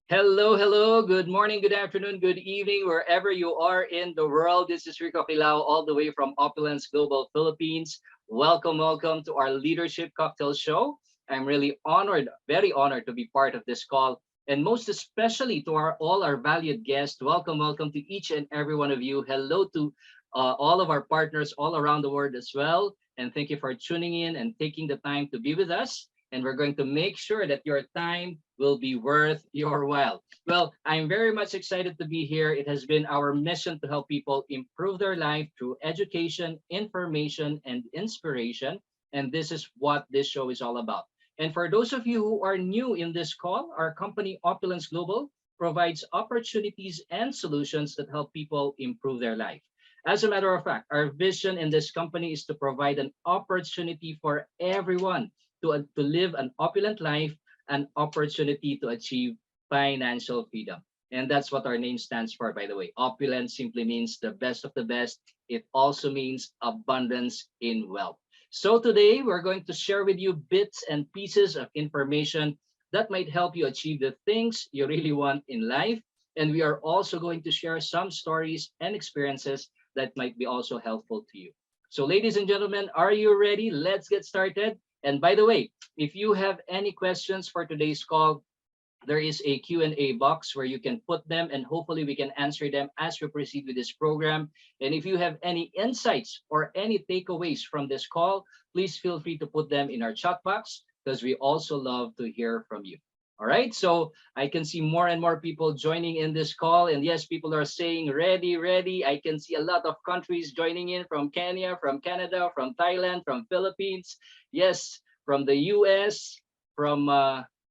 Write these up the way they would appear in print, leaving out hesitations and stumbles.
Hello, hello. Good morning, good afternoon, good evening, wherever you are in the world. This is Rico Kilao, all the way from Opulence Global, Philippines. Welcome, welcome to our Leadership Cocktail Show. I'm really honored, very honored to be part of this call, and most especially to all our valued guests. Welcome, welcome to each and every one of you. Hello to all of our partners all around the world as well. And thank you for tuning in and taking the time to be with us. And we're going to make sure that your time will be worth your while. Well, I'm very much excited to be here. It has been our mission to help people improve their life through education, information, and inspiration. And this is what this show is all about. And for those of you who are new in this call, our company Opulence Global provides opportunities and solutions that help people improve their life. As a matter of fact, our vision in this company is to provide an opportunity for everyone to live an opulent life, an opportunity to achieve financial freedom. And that's what our name stands for, by the way. Opulence simply means the best of the best. It also means abundance in wealth. So today we're going to share with you bits and pieces of information that might help you achieve the things you really want in life. And we are also going to share some stories and experiences that might be also helpful to you. So ladies and gentlemen, are you ready? Let's get started. And by the way, if you have any questions for today's call, there is a Q&A box where you can put them and hopefully we can answer them as we proceed with this program. And if you have any insights or any takeaways from this call, please feel free to put them in our chat box because we also love to hear from you. All right, so I can see more and more people joining in this call. And yes, people are saying ready, ready. I can see a lot of countries joining in from Kenya, from Canada, from Thailand, from Philippines. Yes, from the US, from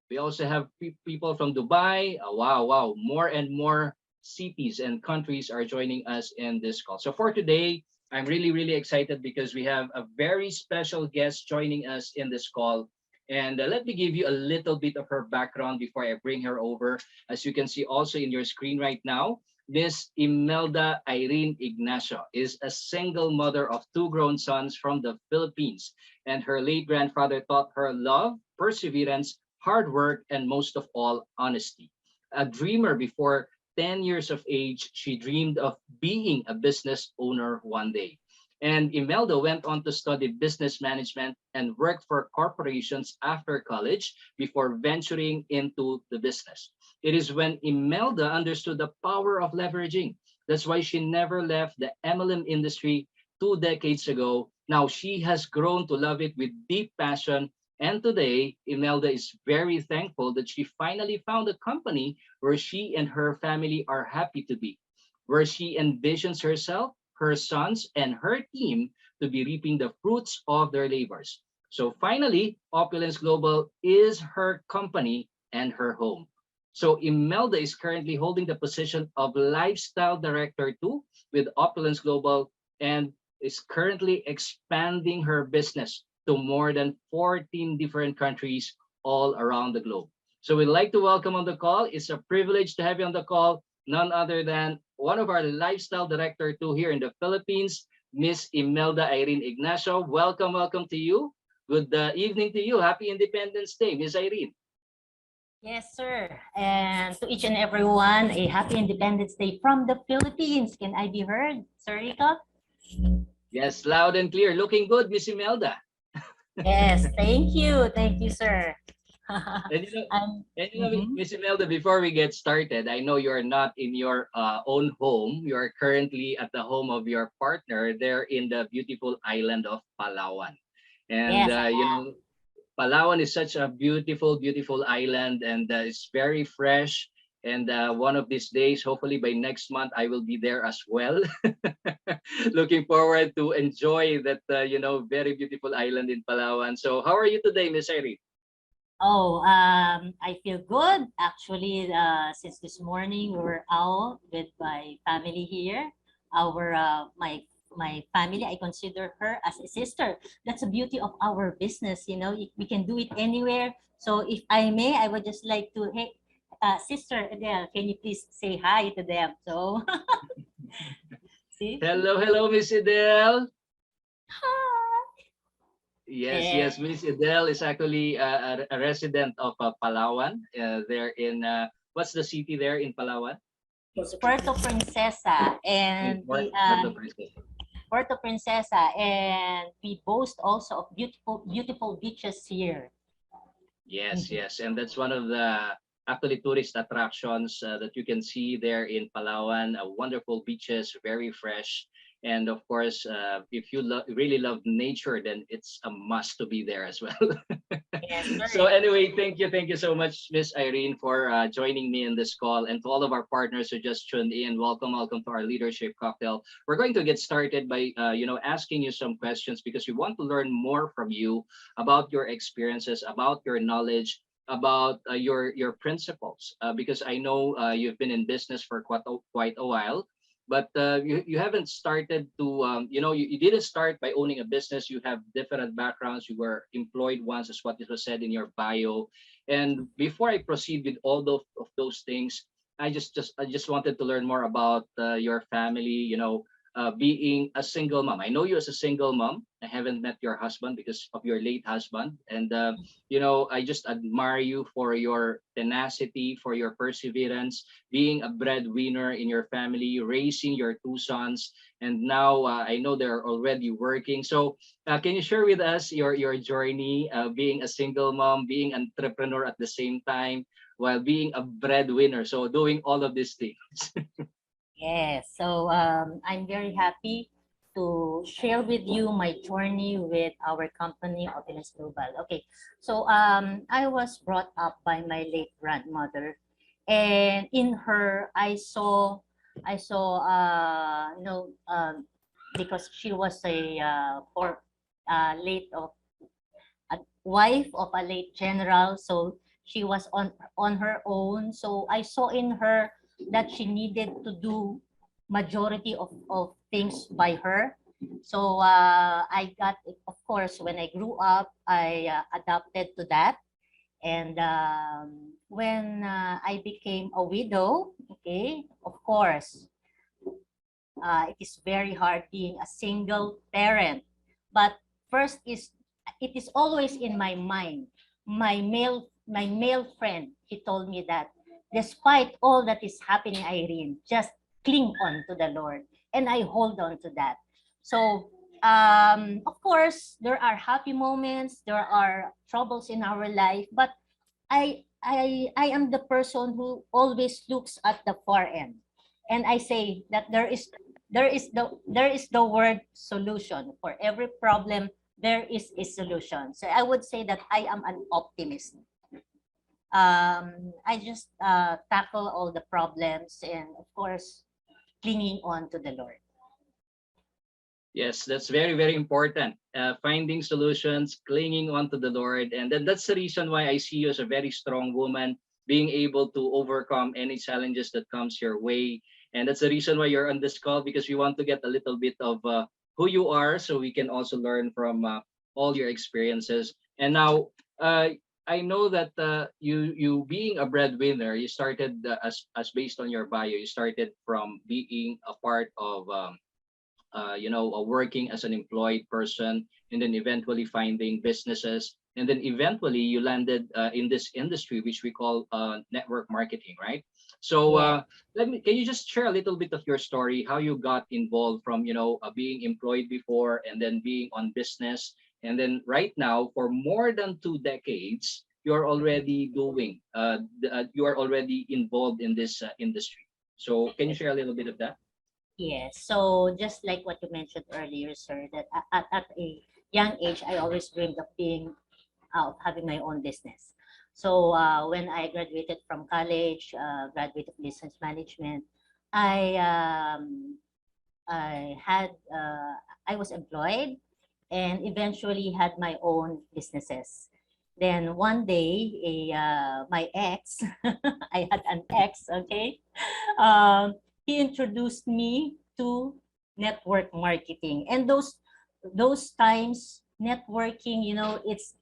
we also have people from Dubai. Wow, wow, more and more cities and countries are joining us in this call. So for today, I'm really, really excited because we have a very special guest joining us in this call. And let me give you a little bit of her background before I bring her over. As you can see also in your screen right now, Miss Imelda Irene Ignacio is a single mother of two grown sons from the Philippines. And her late grandfather taught her love, perseverance, hard work, and most of all, honesty. A dreamer before 10 years of age, she dreamed of being a business owner one day. And Imelda went on to study business management and worked for corporations after college before venturing into the business. It is when Imelda understood the power of leveraging. That's why she never left the MLM industry 2 decades ago. Now she has grown to love it with deep passion. And today, Imelda is very thankful that she finally found a company where she and her family are happy to be, where she envisions herself, her sons, and her team to be reaping the fruits of their labors. So finally, Opulence Global is her company and her home. So Imelda is currently holding the position of Lifestyle Director 2 with Opulence Global and is currently expanding her business to more than 14 different countries all around the globe. So we'd like to welcome on the call. It's a privilege to have you on the call, none other than one of our lifestyle director too here in the Philippines, Miss Imelda Irene Ignacio. Welcome, welcome to you. Good evening to you. Happy Independence Day, Miss Irene. Yes, sir. And to each and everyone, a happy Independence Day from the Philippines. Can I be heard, Sir Rico? Yes, loud and clear. Looking good, Miss Imelda. Yes, thank you. Thank you, sir. And you know, um, mhm. Miss Imelda, before we get started, I know you're not in your own home. You are currently at the home of your partner there in the beautiful island of Palawan. And, Yes, Palawan is such a beautiful, beautiful island and it's very fresh. And one of these days, hopefully by next month, I will be there as well. Looking forward to enjoy that, very beautiful island in Palawan. So how are you today, Miss Irene? I feel good. Actually, since this morning, we were out with my family here. My family, I consider her as a sister. That's the beauty of our business. You know, we can do it anywhere. So if I may, I would just like to, hey, Sister Adele, can you please say hi to them? So, see? Hello, hello, Miss Adele. Hi. Yes, Yeah. yes, Miss Adele is actually a resident of Palawan there in What's the city there in Palawan? It's Puerto Princesa, In and Port Puerto Princesa. we boast also of beautiful beaches here. Yes, Mhm. yes, and that's one of the actually tourist attractions that you can see there in Palawan. Wonderful beaches, very fresh, and of course, if you really love nature, then it's a must to be there as well. Yes, So correct. anyway, thank you so much, Miss Irene, for joining me in this call, and to all of our partners who just tuned in. Welcome to our leadership cocktail. We're going to get started by asking you some questions because we want to learn more from you about your experiences, about your knowledge, about your principles. Because I know you've been in business for quite a while, but you haven't started to you didn't start by owning a business. You have different backgrounds. You were employed once, as what it was said in your bio. And before I proceed with all of those things, I just wanted to learn more about your family. Being a single mom. I know you as a single mom. I haven't met your husband because of your late husband, and I just admire you for your tenacity, for your perseverance, being a breadwinner in your family, raising your two sons, and now I know they're already working. So, can you share with us your journey, being a single mom, being an entrepreneur at the same time, while being a breadwinner? So, doing all of these things. Yes. So I'm very happy to share with you my journey with our company, Opulence Global. Okay. So I was brought up by my late grandmother, and in her, because she was a late of a wife of a late general, so she was on her own. So I saw in her that she needed to do majority of things by her. So I got it. Of course, when I grew up, I adapted to that. And when I became a widow, okay, of course, it is very hard being a single parent. But first is it is always in my mind. My male friend, he told me that despite all that is happening, Irene, just cling on to the Lord, and I hold on to that. So of course, there are happy moments, there are troubles in our life, but I am the person who always looks at the far end, and I say that there is the word solution for every problem. There is a solution. So I would say that I am an optimist. I just tackle all the problems, and of course, clinging on to the Lord. Yes, that's very, very important. Finding solutions, clinging on to the Lord. And then that's the reason why I see you as a very strong woman, being able to overcome any challenges that comes your way. And that's the reason why you're on this call, because we want to get a little bit of who you are so we can also learn from all your experiences. And now, I know that you being a breadwinner, you started as based on your bio, you started from being a part of working as an employed person, and then eventually finding businesses, and then eventually you landed in this industry which we call network marketing, right? So Yeah. can you just share a little bit of your story, how you got involved from being employed before, and then being on business, and then right now for more than 2 decades you're already doing you are already involved in this industry. So can you share a little bit of that? Yes. So just like what you mentioned earlier, sir, that at a young age, I always dreamed of being of having my own business. So when I graduated from college, graduated business management, I um, I had I was employed and eventually had my own businesses. Then one day, my ex, I had an ex, okay, he introduced me to network marketing, and those times networking,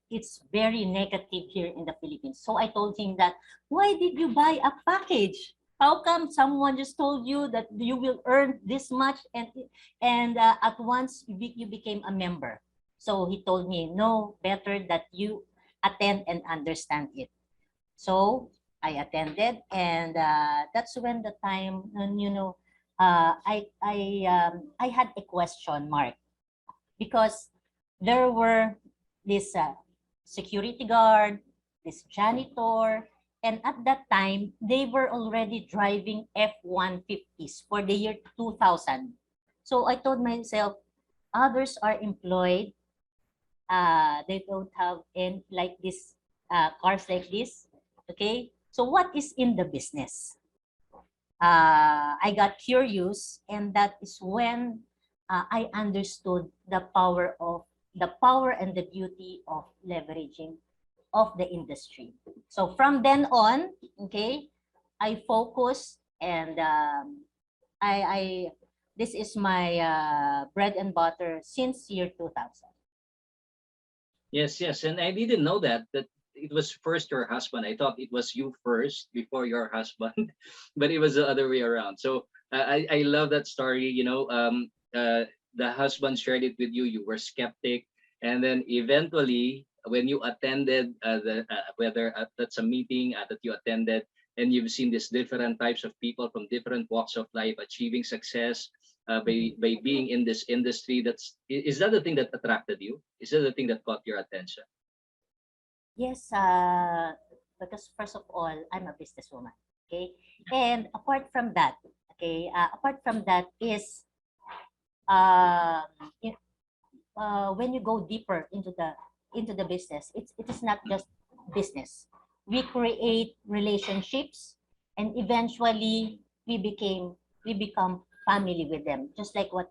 it's very negative here in the Philippines. So I told him that, why did you buy a package? How come someone just told you that you will earn this much, and at once you became a member? So he told me, no, better that you attend and understand it. So I attended, and that's when the time, I had a question mark because there were this security guard, this janitor, and at that time they were already driving F-150s for the year 2000. So I told myself, others are employed. They don't have any like this cars like this. Okay, so what is in the business? I got curious, and that is when I understood the power and the beauty of leveraging of the industry. So from then on, okay, I focus, and I this is my bread and butter since year 2000. Yes, yes, and I didn't know that it was first your husband. I thought it was you first before your husband, but it was the other way around. So I love that story. The husband shared it with you. You were skeptic, and then eventually, when you attended the whether that's a meeting that you attended, and you've seen these different types of people from different walks of life achieving success Mhm. by being in this industry. Is that the thing that attracted you? Is that the thing that caught your attention? Yes, because first of all, I'm a businesswoman. Okay, and apart from that is um, y- when you go deeper into the business, it is not just business. We create relationships, and eventually we become family with them, just like what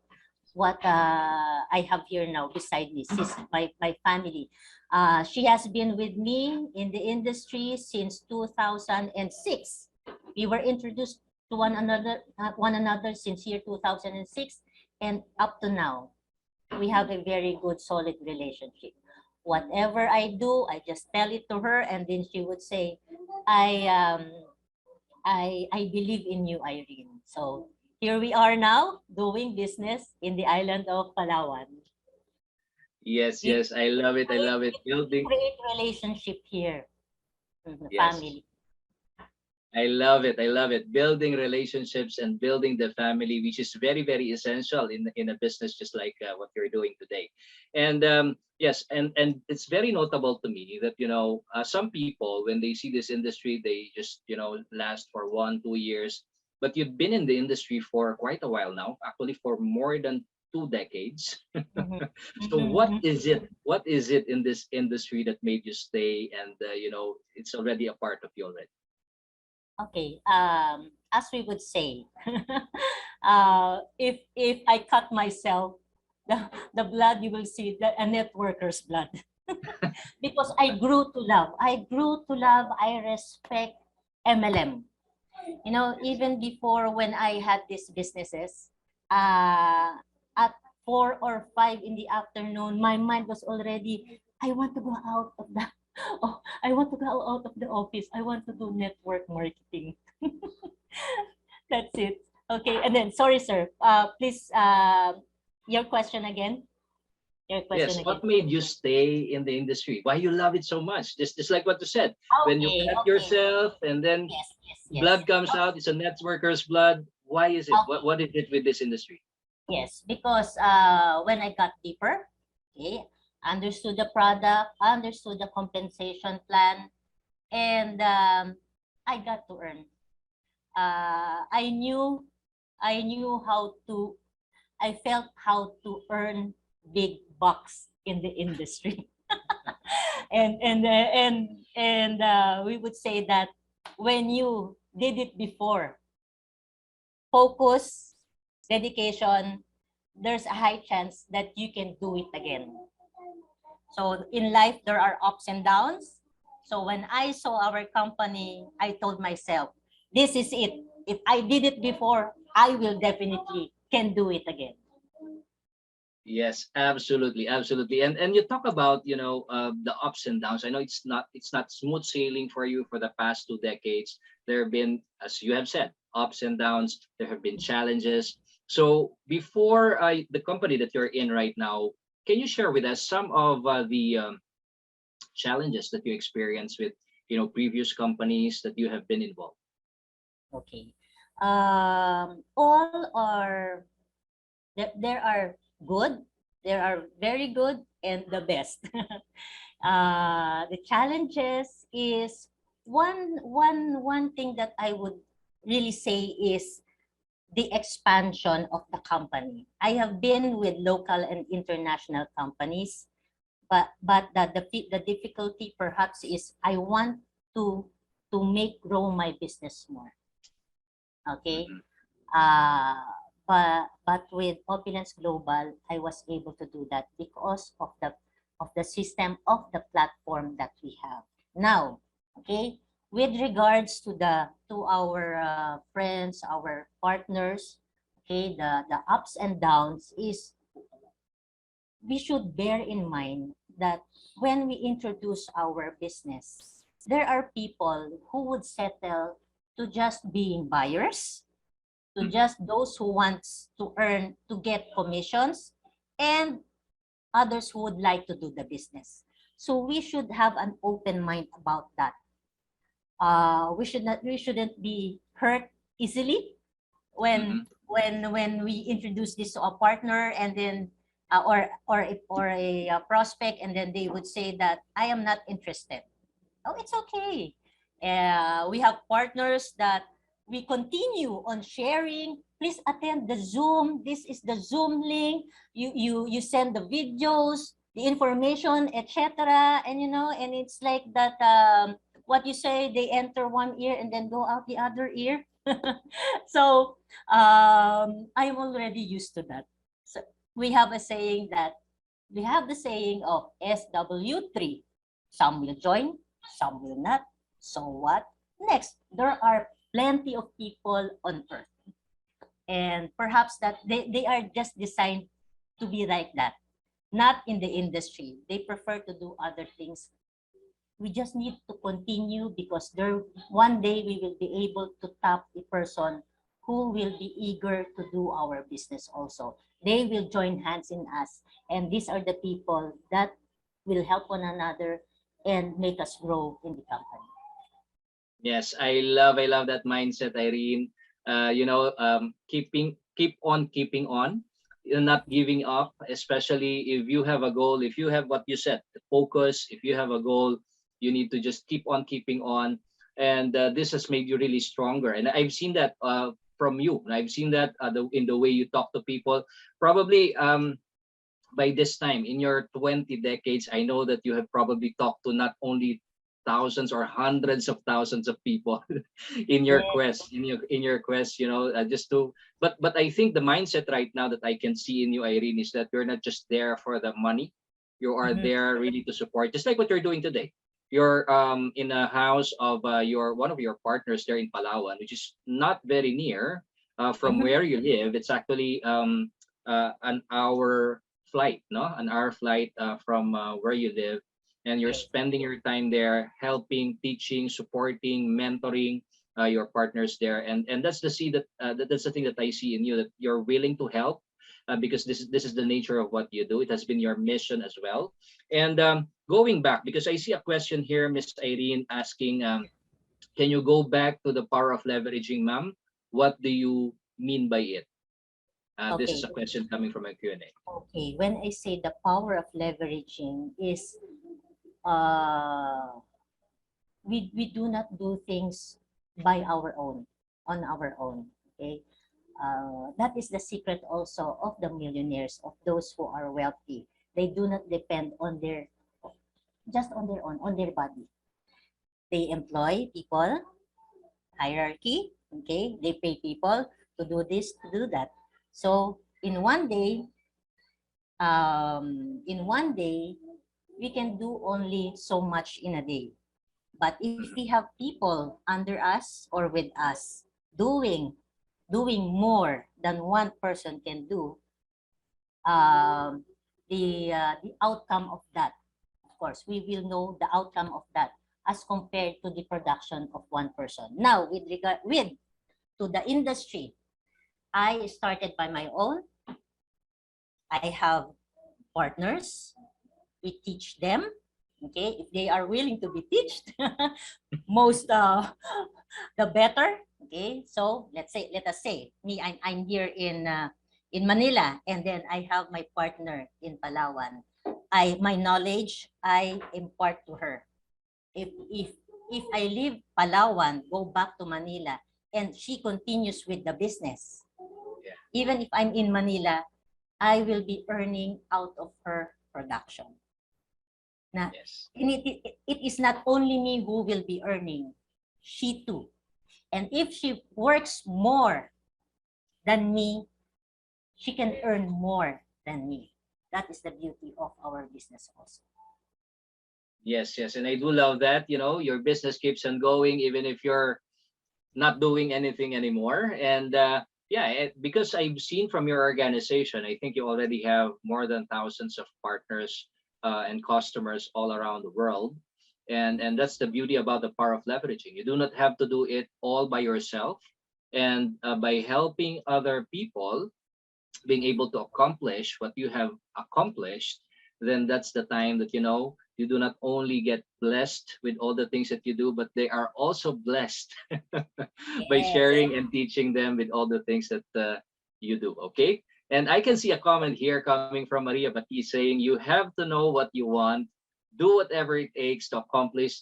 I have here now beside me. She's my family. She has been with me in the industry since 2006. We were introduced to one another since year 2006, and up to now we have a very good, solid relationship. Whatever I do, I just tell it to her, and then she would say, "I I believe in you, Irene." So here we are now doing business in the island of Palawan. Yes, We yes, I love it. I create, love it. we Building. create relationship here, Yes. family. I love it. I love it. Building relationships and building the family, which is very, very essential in a business just like what you're doing today. And yes, and it's very notable to me that some people when they see this industry, they just last for 1 2 years. But you've been in the industry for quite a while now, actually for more than 2 decades. Mhm. So Mhm, what mhm. is it? What is it in this industry that made you stay? And it's already a part of you already. Okay. As we would say, if I cut myself, the blood you will see a networker's blood. Because I grew to love. I respect MLM. Yes. Even before when I had these businesses, uh, at 4 or 5 in the afternoon, my mind was already, I want to go out of the, oh, I want to go out of the office. I want to do network marketing. That's it. Okay, and then sorry, sir. Please, your question again. Your question Yes. again. What made you stay in the industry? Why you love it so much? Just like what you said. When you Okay, cut okay. yourself and then Yes, yes, yes. blood comes out, it's a networker's blood. Why is it? Okay. What is it with this industry? Yes, because when I got deeper, okay, understood the product, understood the compensation plan, and I got to earn. I knew, how to. I felt how to earn big bucks in the industry, and we would say that when you did it before, focus, dedication, there's a high chance that you can do it again. So in life, there are ups and downs. So when I saw our company, I told myself, this is it. If I did it before, I will definitely can do it again. Yes, absolutely, absolutely. And you talk about the ups and downs. I know it's not smooth sailing for you for the past 2 decades. There have been, as you have said, ups and downs. There have been challenges. So before the company that you're in right now, can you share with us some of the challenges that you experience with previous companies that you have been involved? Okay. All are there are good, there are very good, and the best. The challenges is one thing that I would really say is the expansion of the company. I have been with local and international companies, but the difficulty perhaps is I want to make grow my business more. Okay. Mhm. Uh, but with Opulence Global, I was able to do that because of the system of the platform that we have now. Okay, with regards to our friends, our partners, okay, the ups and downs is we should bear in mind that when we introduce our business, there are people who would settle to just being buyers, to Mhm. just those who wants to earn, to get commissions, and others who would like to do the business. So we should have an open mind about that. We shouldn't be hurt easily Mhm. when we introduce this to a partner, and then or a prospect, and then they would say that I am not interested. Oh, it's okay. We have partners that we continue on sharing. Please attend the Zoom. This is the Zoom link. You send the videos, the information, etc. And and it's like that. What you say, they enter one ear and then go out the other ear. So I'm already used to that. So we have a saying that we have the saying of SW3. Some will join, some will not. So what? Next, there are plenty of people on earth. And perhaps that they are just designed to be like that, not in the industry. They prefer to do other things. We just need to continue because there one day we will be able to tap a person who will be eager to do our business also. They will join hands in us, and these are the people that will help one another and make us grow in the company. Yes, I love that mindset, Irene. Keep on keeping on, not giving up. Especially if you have a goal, if you have what you said, the focus. If you have a goal, you need to just keep on keeping on, and this has made you really stronger. And I've seen that from you. And I've seen that in the way you talk to people. Probably by this time in your 20 decades, I know that you have probably talked to not only thousands or hundreds of thousands of people in your Yes. quest, in your quest, just to. But I think the mindset right now that I can see in you, Irene, is that you're not just there for the money. You are Mhm. there really to support, just like what you're doing today. You're in a house of your one of your partners there in Palawan, which is not very near from Mhm. where you live. It's actually an hour flight, no? An hour flight from where you live, and you're Yes. spending your time there, helping, teaching, supporting, mentoring your partners there, and that's the that's the thing that I see in you, that you're willing to help. Because this is the nature of what you do. It has been your mission as well. And going back, because I see a question here, Miss Irene asking, can you go back to the power of leveraging, ma'am? What do you mean by it? This is Okay. a question coming from a Q&A. Okay. When I say the power of leveraging is uh we do not do things by our own, on our own. Okay. That is the secret also of the millionaires, of those who are wealthy. They do not depend on their just on their own, on their body. They employ people, hierarchy. Okay, they pay people to do this, to do that. So in one day, we can do only so much in a day. But if we have people under us or with us doing more than one person can do, um, the outcome of that, of course, we will know the outcome of that as compared to the production of one person. Now, with regard with to the industry, I started by my own. I have partners. We teach them. Okay, if they are willing to be teached, most the better. Okay, so let us say me, I'm here in Manila, and then I have my partner in Palawan. My knowledge I impart to her. If I leave Palawan, go back to Manila, and she continues with the business, Yeah. even if I'm in Manila, I will be earning out of her production. Na, Yes. and it is not only me who will be earning, she too. And if she works more than me, she can earn more than me. That is the beauty of our business also. Yes, yes. And I do love that, your business keeps on going even if you're not doing anything anymore. And yeah, because I've seen from your organization, I think you already have more than thousands of partners and customers all around the world. And that's the beauty about the power of leveraging. You do not have to do it all by yourself. And by helping other people being able to accomplish what you have accomplished, then that's the time that you do not only get blessed with all the things that you do, but they are also blessed by Yes. sharing and teaching them with all the things that you do. Okay. And I can see a comment here coming from Maria Bati saying, you have to know what you want, do whatever it takes to accomplish.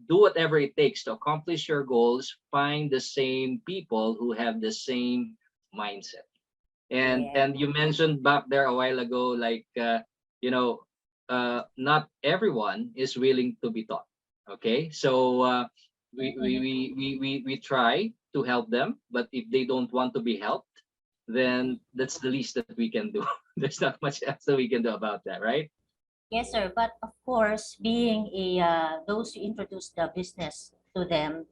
Do whatever it takes to accomplish your goals. Find the same people who have the same mindset. Yes. And you mentioned back there a while ago, like you know not everyone is willing to be taught. Okay, so we try to help them, but if they don't want to be helped, then that's the least that we can do. There's not much else that we can do about that, right? Yes, sir. But of course, being a those who introduce the business to them,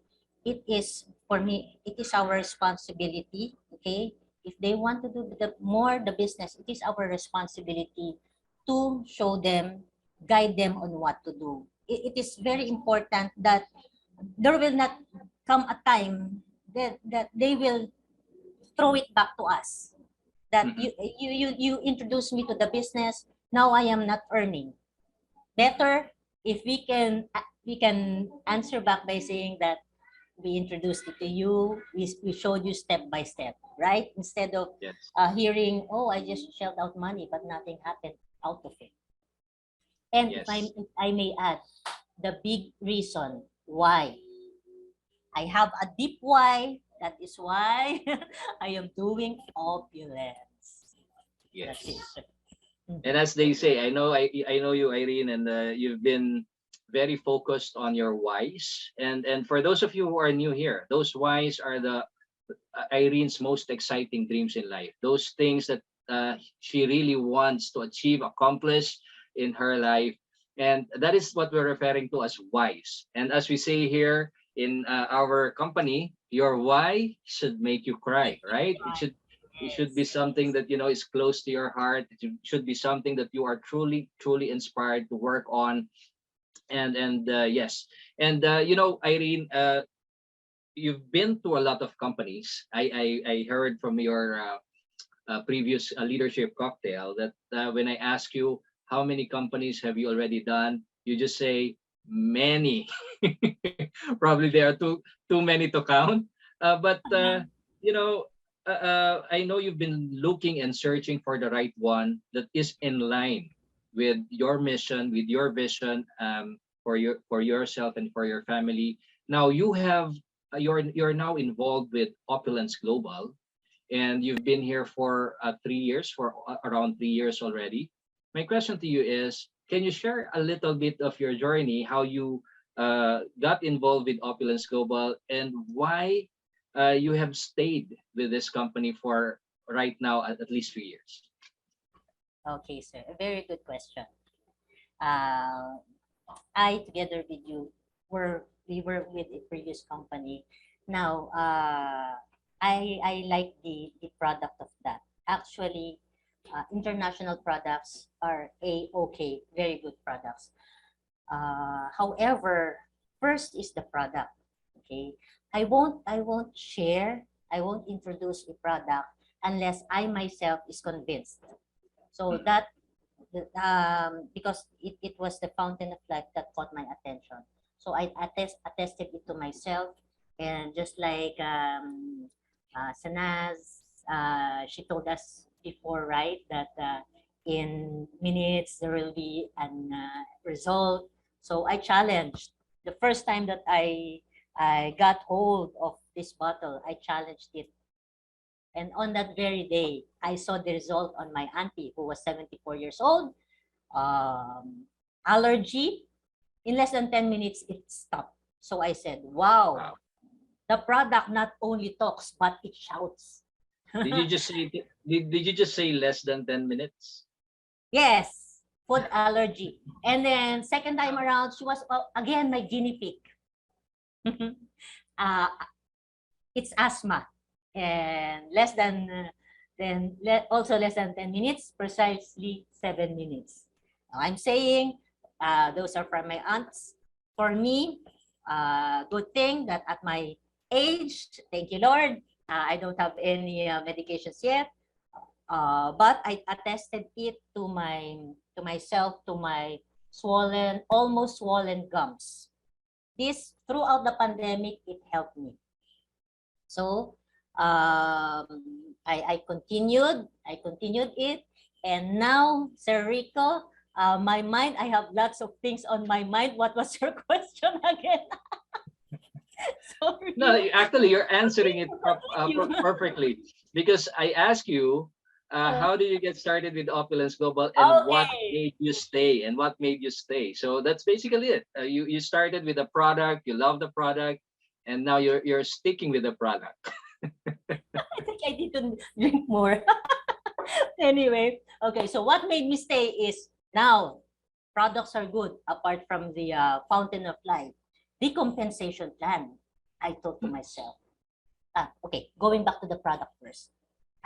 it is for me. It is our responsibility. Okay, if they want to do the business, it is our responsibility to show them, guide them on what to do. It is very important that there will not come a time that they will throw it back to us. That Mhm. you introduce me to the business. Now I am not earning better if we can answer back by saying that we introduced it to you, we showed you step by step, right? Instead of Yes. hearing, oh, I just shelled out money but nothing happened out of it. And Yes. if I may add, the big reason why I have a deep why, that is why I am doing opulence. That's it. Yes. Mhm. And as they say, I know you, Irene, and you've been very focused on your whys. And for those of you who are new here, those whys are the Irene's most exciting dreams in life. Those things that she really wants to achieve, accomplish in her life, and that is what we're referring to as whys. And as we say here in our company, your why should make you cry, Make you right? It cry. should it should be Yes. something that is close to your heart. Should be something that you are truly inspired to work on. And yes, and Irene, you've been to a lot of companies. I heard from your previous leadership cocktail that when I ask you how many companies have you already done, you just say many. Probably there are too many to count. But you know, I know you've been looking and searching for the right one that is in line with your mission, with your vision, for yourself and for your family. Now you have you're now involved with Opulence Global, and you've been here for 3 years, for around 3 years already. My question to you is, can you share a little bit of your journey, how you got involved with Opulence Global, and why you have stayed with this company for right now at least 3 years? Okay, sir. A very good question. Uh, I together with you we were with a previous company. Now I like the product of that. Actually, international products are a okay, very good products. However, first is the product. Okay, I won't share. I won't introduce a product unless I myself is convinced. So Mhm. that because it was the fountain of life that caught my attention. So I attested it to myself, and just like Sanaz, she told us before, right, that in minutes there will be an result. So I challenged. The first time that I got hold of this bottle, I challenged it. And on that very day, I saw the result on my auntie who was 74 years old. Um, Allergy, in less than 10 minutes, it stopped. So I said, wow, Wow. the product not only talks, but it shouts. Did you just say did you just say less than 10 minutes? Yes, food allergy. And then second time around, she was again my guinea pig. uh, it's asthma, and also less than 10 minutes, precisely 7 minutes. Now, I'm saying those are from my aunts. For me, good thing that at my age, thank you Lord, I don't have any medications yet. But I attested it to myself, to my almost swollen gums. This throughout the pandemic, it helped me. So I continued it, and now, Sir Rico, my mind, I have lots of things on my mind. What was your question again? No, Sorry. actually, you're answering it You. perfectly because I asked you, Uh, how did you get started with Opulence Global and what okay. made you stay and what made you stay? So that's basically it. You started with a product, you love the product, and now you're sticking with the product. I think I need to drink more. Anyway, okay. So what made me stay is now products are good apart from the fountain of life. The compensation plan. I thought to myself, okay, going back to the product first.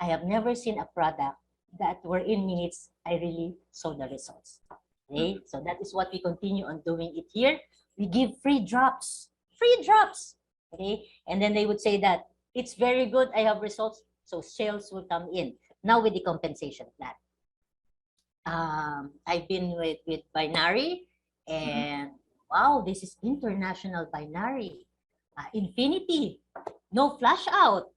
I have never seen a product that were in minutes, I really saw the results. Okay, Mhm. so that is what we continue on doing it here. We give free drops, free drops. Okay, and then they would say that it's very good, I have results, so sales will come in. Now with the compensation plan. I've been with binary, Mhm. and wow, this is international binary. Infinity, no flash out.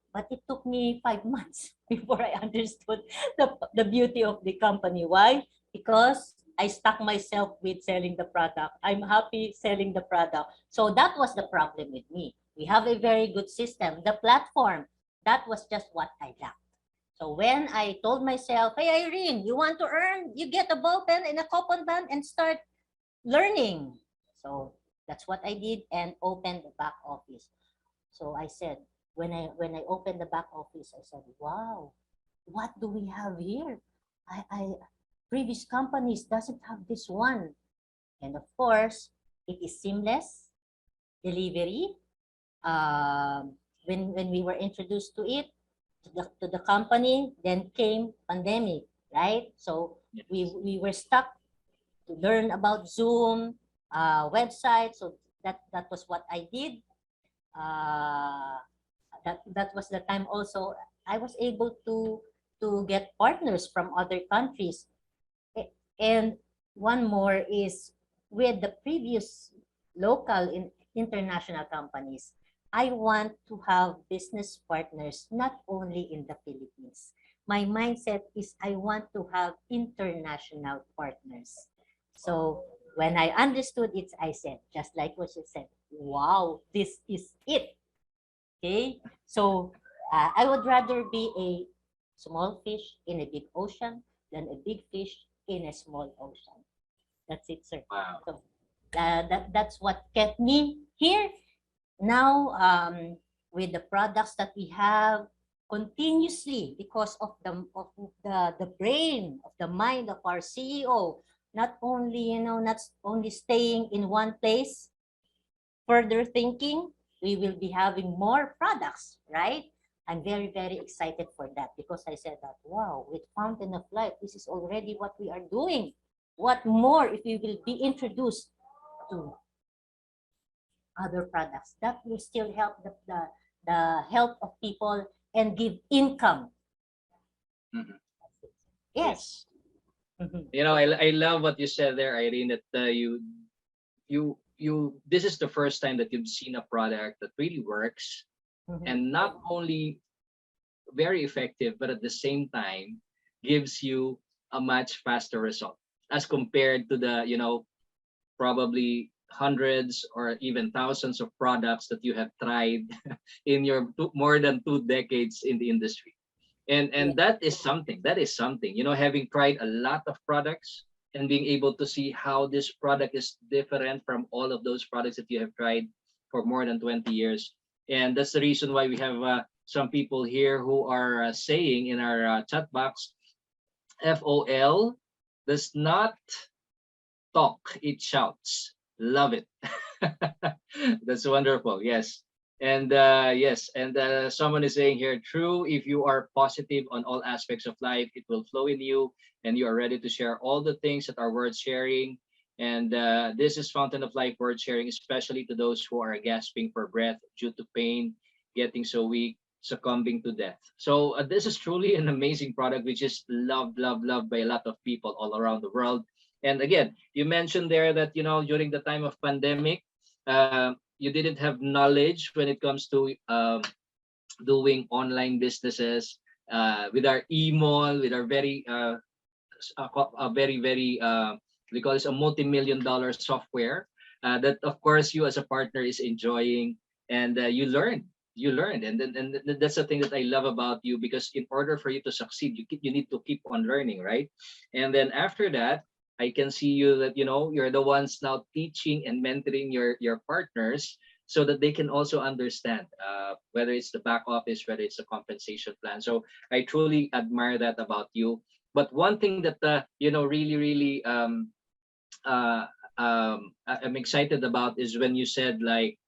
But it took me 5 months before I understood the beauty of the company. Why? Because I stuck myself with selling the product. I'm happy selling the product. So that was the problem with me. We have a very good system. The platform, that was just what I lacked. So when I told myself, hey Irene, you want to earn? You get a ball pen and a coupon band and start learning. So that's what I did and opened the back office. So I said, when I opened the back office, I said, wow, what do we have here? I previous companies doesn't have this one. And of course, it is seamless delivery. When we were introduced to it, to the company, then came pandemic, right? So Yes. we were stuck to learn about Zoom, website. So that was what I did. Uh, that was the time also I was able to get partners from other countries. And one more is with the previous local in international companies. I want to have business partners not only in the Philippines. My mindset is I want to have international partners. So when I understood it, I said, just like what you said, wow, this is it. Okay, so I would rather be a small fish in a big ocean than a big fish in a small ocean. That's it, sir. Wow. So that's what kept me here. Now, with the products that we have continuously because of the brain of the mind of our CEO, not only not only staying in one place, further thinking, we will be having more products, right? I'm very, very excited for that because I said that, wow, with Fountain of Life, this is already what we are doing. What more if we will be introduced to other products that will still help the health of people and give income? Mhm. Yes. Yes. Mhm. I love what you said there, Irene, that this is the first time that you've seen a product that really works, Mhm. and not only very effective, but at the same time gives you a much faster result as compared to the, probably hundreds or even thousands of products that you have tried in your more than 2 decades in the industry. And Yeah. that is something, having tried a lot of products and being able to see how this product is different from all of those products that you have tried for more than 20 years. And that's the reason why we have some people here who are saying in our chat box, FOL does not talk, it shouts. Love it. That's wonderful. Yes. And yes, and someone is saying here, true, if you are positive on all aspects of life, it will flow in you and you are ready to share all the things that are worth sharing. And this is Fountain of Life worth sharing, especially to those who are gasping for breath due to pain, getting so weak, succumbing to death. So this is truly an amazing product, which is loved, loved, loved by a lot of people all around the world. And again, you mentioned there that during the time of pandemic, you didn't have knowledge when it comes to doing online businesses with our email, with our very a very very we call this a multi-million dollar software that of course you as a partner is enjoying, and you learned, and that's the thing that I love about you, because in order for you to succeed, you need to keep on learning, right? And then after that, I can see you that you're the ones now teaching and mentoring your partners, so that they can also understand whether it's the back office, whether it's a compensation plan. So I truly admire that about you. But one thing that really really I'm excited about is when you said, like,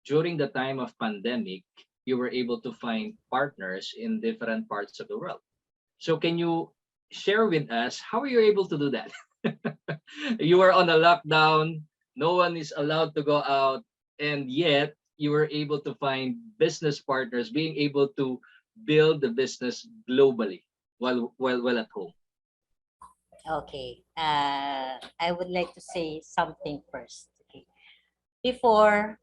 during the time of pandemic, you were able to find partners in different parts of the world. So can you share with us how are you able to do that? You were on a lockdown, no one is allowed to go out, and yet you were able to find business partners, being able to build the business globally while at home. Okay. I would like to say something first. Okay. Before,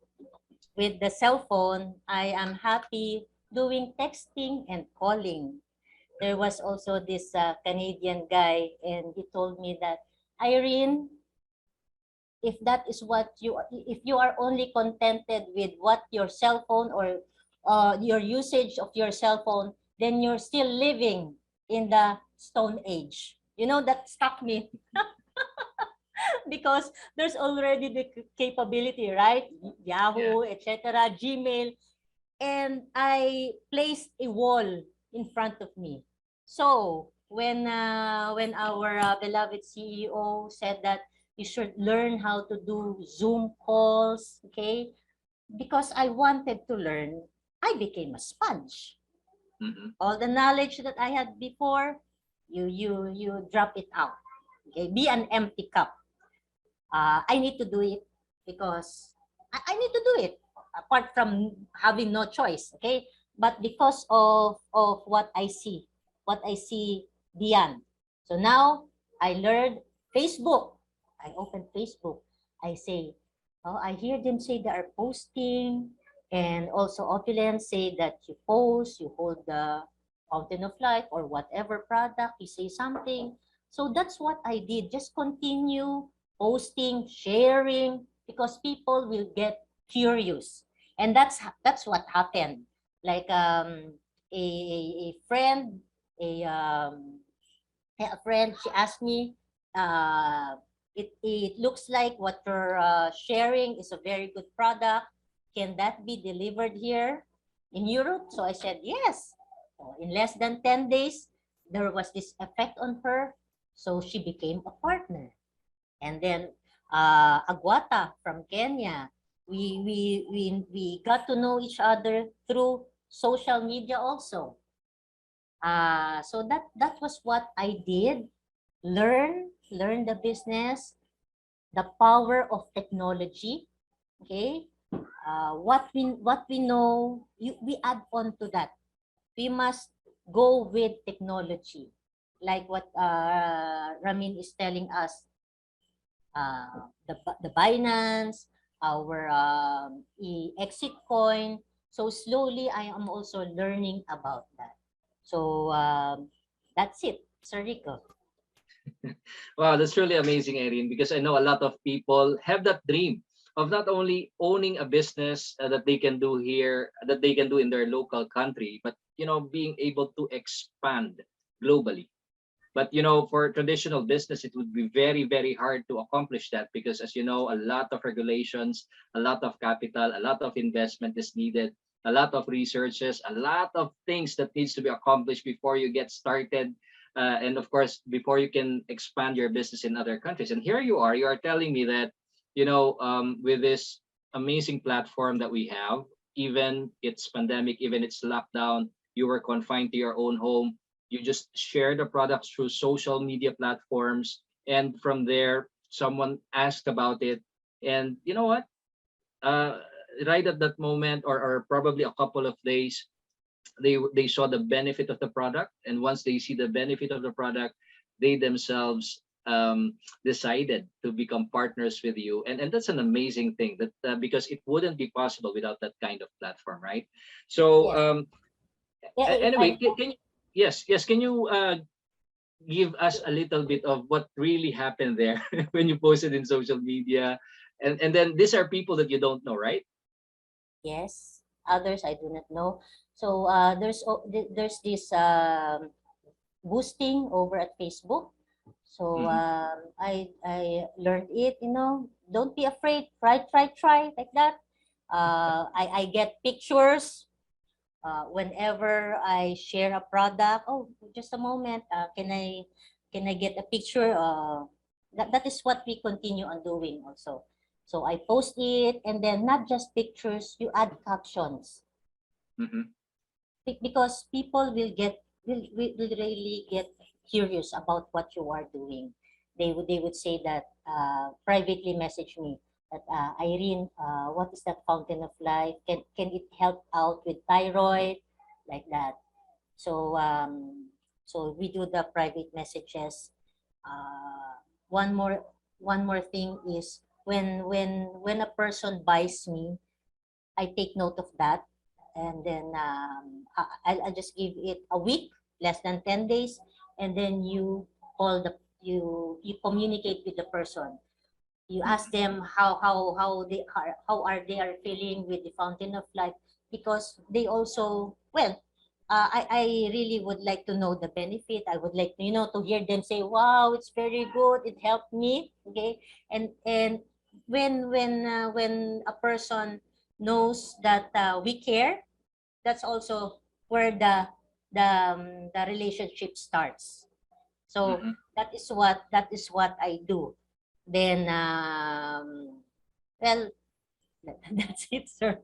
with the cell phone, I am happy doing texting and calling. There was also this Canadian guy, and he told me that, Irene, if that is what if you are only contented with what your cell phone or your usage of your cell phone, then you're still living in the Stone Age. That struck me because there's already the capability, right? Yeah. Yahoo, etc., Gmail, and I placed a wall in front of me. So when our beloved CEO said that you should learn how to do Zoom calls, okay, because I wanted to learn, I became a sponge. Mm-hmm. All the knowledge that I had before, you drop it out. Okay, be an empty cup. I need to do it because I need to do it apart from having no choice. Okay, but because of what I see beyond. So now I learned Facebook. I open Facebook. I say, oh, I hear them say they are posting, and also Opulence say that you post, you hold the fountain of life or whatever product, you say something. So that's what I did. Just continue posting, sharing, because people will get curious, and that's what happened. Like a friend, a a friend, she asked me, it looks like what you're sharing is a very good product. Can that be delivered here in Europe? So I said yes. So in less than 10 days, there was this effect on her. So she became a partner. And then Aguata from Kenya. We got to know each other through social media also. So that was what I did. Learn the business, the power of technology. Okay, what we know, we add on to that. We must go with technology. like what Ramin is telling us, the Binance, our exit coin. So slowly, I am also learning about that. So that's it, Sir Rico. Wow, that's really amazing, Erin, because I know a lot of people have that dream of not only owning a business that they can do here, that they can do in their local country, but being able to expand globally. But for traditional business, it would be very, very hard to accomplish that because, as you know, a lot of regulations, a lot of capital, a lot of investment is needed, a lot of researches, a lot of things that needs to be accomplished before you get started, and of course, before you can expand your business in other countries. And here you are telling me that, with this amazing platform that we have, even it's pandemic, even it's lockdown, you were confined to your own home, you just share the products through social media platforms, and from there someone asked about it, and you know what, uh, right at that moment, or probably a couple of days, they saw the benefit of the product, and once they see the benefit of the product, they themselves decided to become partners with you, and that's an amazing thing, that because it wouldn't be possible without that kind of platform, right? So Yes. Yeah, if anyway, I can you, yes, can you give us a little bit of what really happened there when you posted in social media, and then these are people that you don't know, right? yes, others I do not know. So there's this boosting over at Facebook. So Mm-hmm. I learned it. Don't be afraid. Try like that. I get pictures whenever I share a product. Oh, just a moment. Can I get a picture? That is what we continue on doing also. So I post it, and then not just pictures. You add captions Mm-hmm. because people will really get curious about what you are doing. They would say that, privately message me that, Irene, what is that fountain of life? Can it help out with thyroid, like that? So so we do the private messages. One more thing is, when a person buys me, I take note of that, and then I'll just give it a week, less than 10 days, and then you communicate with the person. You ask them how they are feeling with the fountain of life, because they also, well, I really would like to know the benefit. I would like to, to hear them say, wow, it's very good, it helped me. Okay. And when a person knows that we care, that's also where the relationship starts. So Mm-hmm. that is what I do. Then well, that's it, sir.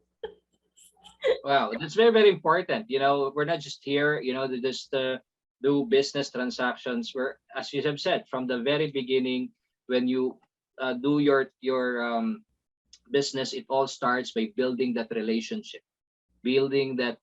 Wow, that's very, very important. We're not just here, to just do business transactions. We're, as you have said, from the very beginning, when you do your business, it all starts by building that relationship, building that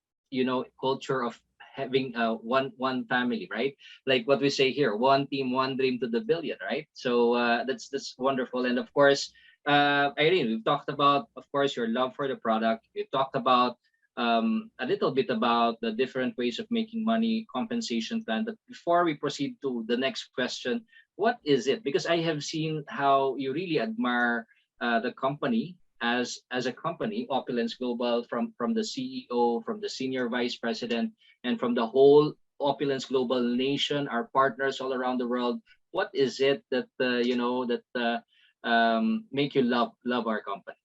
culture of having one family, right? Like what we say here, one team, one dream to the billion, right? So that's wonderful. And of course, Irene, we've talked about, of course, your love for the product. We talked about a little bit about the different ways of making money, compensation plan. But before we proceed to the next question, what is it? Because I have seen how you really admire the company, as a company, Opulence Global, from the CEO, from the senior vice president, and from the whole Opulence Global nation, our partners all around the world. What is it that make you love our company?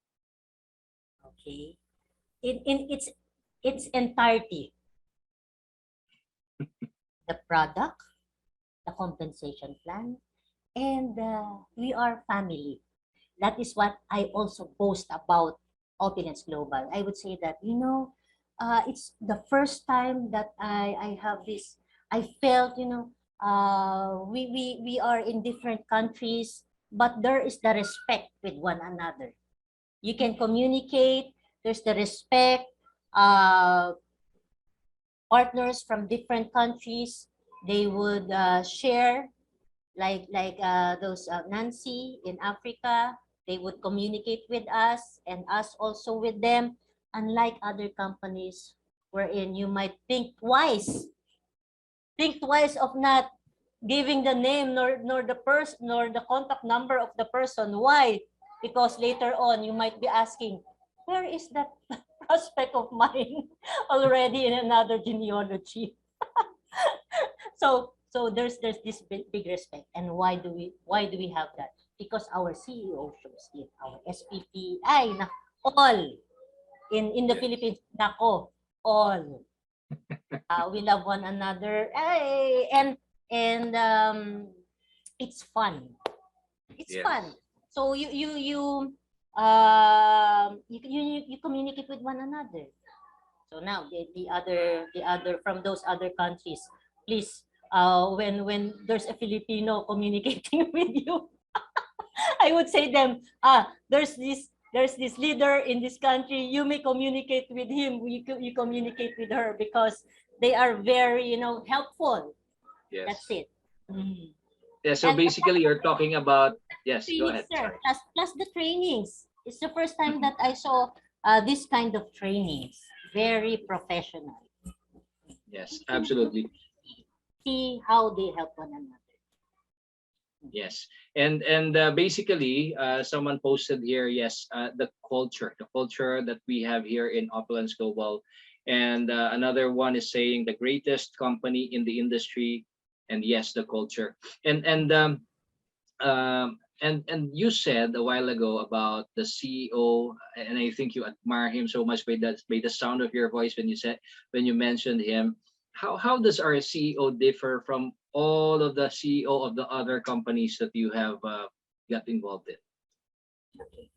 Okay. In its entirety, the product, the compensation plan, and we are family. That is what I also boast about Opulence Global. I would say that, it's the first time that I have this. I felt, we are in different countries, but there is the respect with one another. You can communicate. There's the respect. Uh, Partners from different countries, They would share those Nancy in Africa. They would communicate with us and us also with them. Unlike other companies wherein you might think twice of not giving the name nor the person nor the contact number of the person. Why? Because later on you might be asking, where is that prospect of mine already in another genealogy? So there's this big respect. And why do we have that? Because our CEO shows it, our SPP, all in the Yes. Philippines, nako, all. We love one another. Ay, and it's fun. It's fun. Yes. So you communicate with one another. So now the other from those other countries, please, when there's a Filipino communicating with you, I would say them, there's this leader in this country. You may communicate with him. You communicate with her because they are very helpful. That's Yes. it. Mhm. Yeah. So And basically, you're talking about. Yes. Go trainings, ahead. sir. Sorry. Plus the trainings. It's the first time Mhm. that I saw this kind of trainings. Very professional. Yes. You Absolutely. see how they help one another. Yes, and basically, someone posted here. Yes, the culture that we have here in Opulence Global, and another one is saying the greatest company in the industry, and yes, the culture, and you said a while ago about the CEO, and I think you admire him so much by the sound of your voice when you mentioned him. How does our CEO differ from all of the CEO of the other companies that you have got involved in? Okay.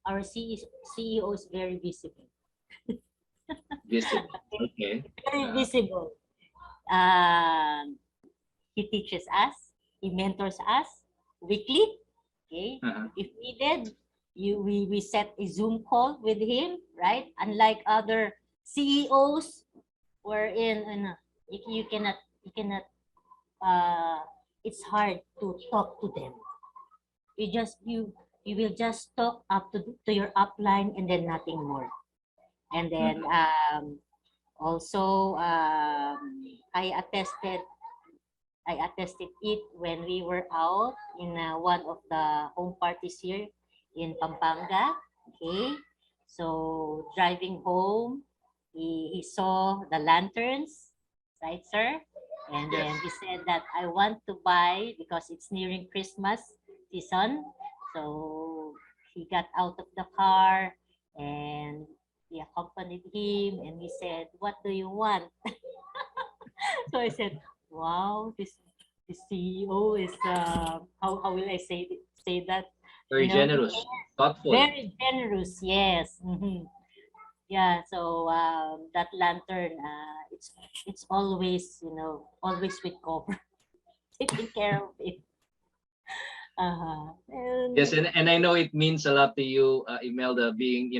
Our CEO is very visible. Visible. Okay. Very Uh, visible. Um, he teaches us. He mentors us weekly. Okay. uh-huh. If needed, we set a Zoom call with him, right? Unlike other CEOs, wherein you cannot uh, it's hard to talk to them. You will just talk up to your upline and then nothing more. And then Mhm. also I attested it when we were out in one of the home parties here in Pampanga. Okay, so driving home, he saw the lanterns, right, sir? And then Yes. he said that I want to buy because it's nearing Christmas season. So he got out of the car and we accompanied him and he said, "What do you want?" So I said, "Wow, this CEO is how will I say that? Very generous, thoughtful. Very generous." Yes. Yeah. So that lantern, it's always with cover, taking care of it. Yes, And and I know it means a lot to you, Imelda, being,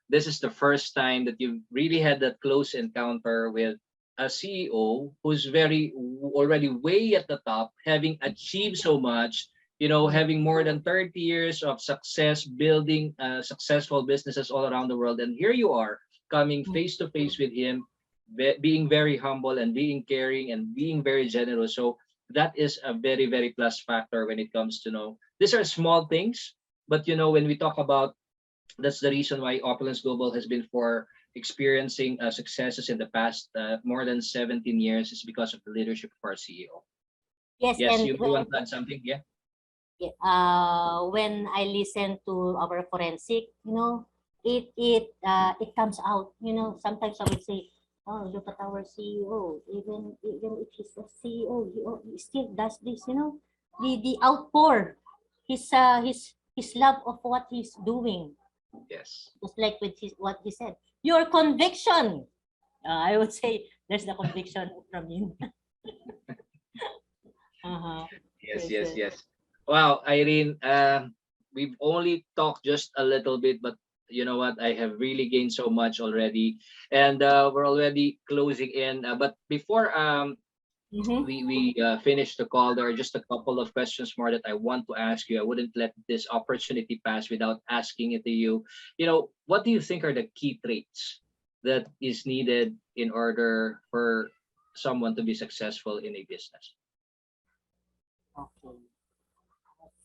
this is the first time that you've really had that close encounter with a CEO who's already way at the top, having achieved so much, having more than 30 years of success, building successful businesses all around the world. And here you are coming face to face with him, being very humble and being caring and being very generous. So that is a very, very plus factor when it comes to these are small things, but when we talk about, that's the reason why Opulence Global has been for experiencing successes in the past more than 17 years is because of the leadership of our CEO. yes, Yes, and you want to add something? Yeah. when I listen to our forensic, it comes out. Sometimes I would say, "Oh, look at our CEO. Even if he's a CEO, he still does this." The outpour, his love of what he's doing, Yes. just like with what he said. Your conviction. I would say there's the conviction from you. Uh-huh. Yes, Yes, yes, sir. yes. Wow, Irene, we've only talked just a little bit, but you know what? I have really gained so much already, and we're already closing in. But before Mm-hmm. we finished the call. There are just a couple of questions more that I want to ask you. I wouldn't let this opportunity pass without asking it to you. What do you think are the key traits that is needed in order for someone to be successful in a business? Okay.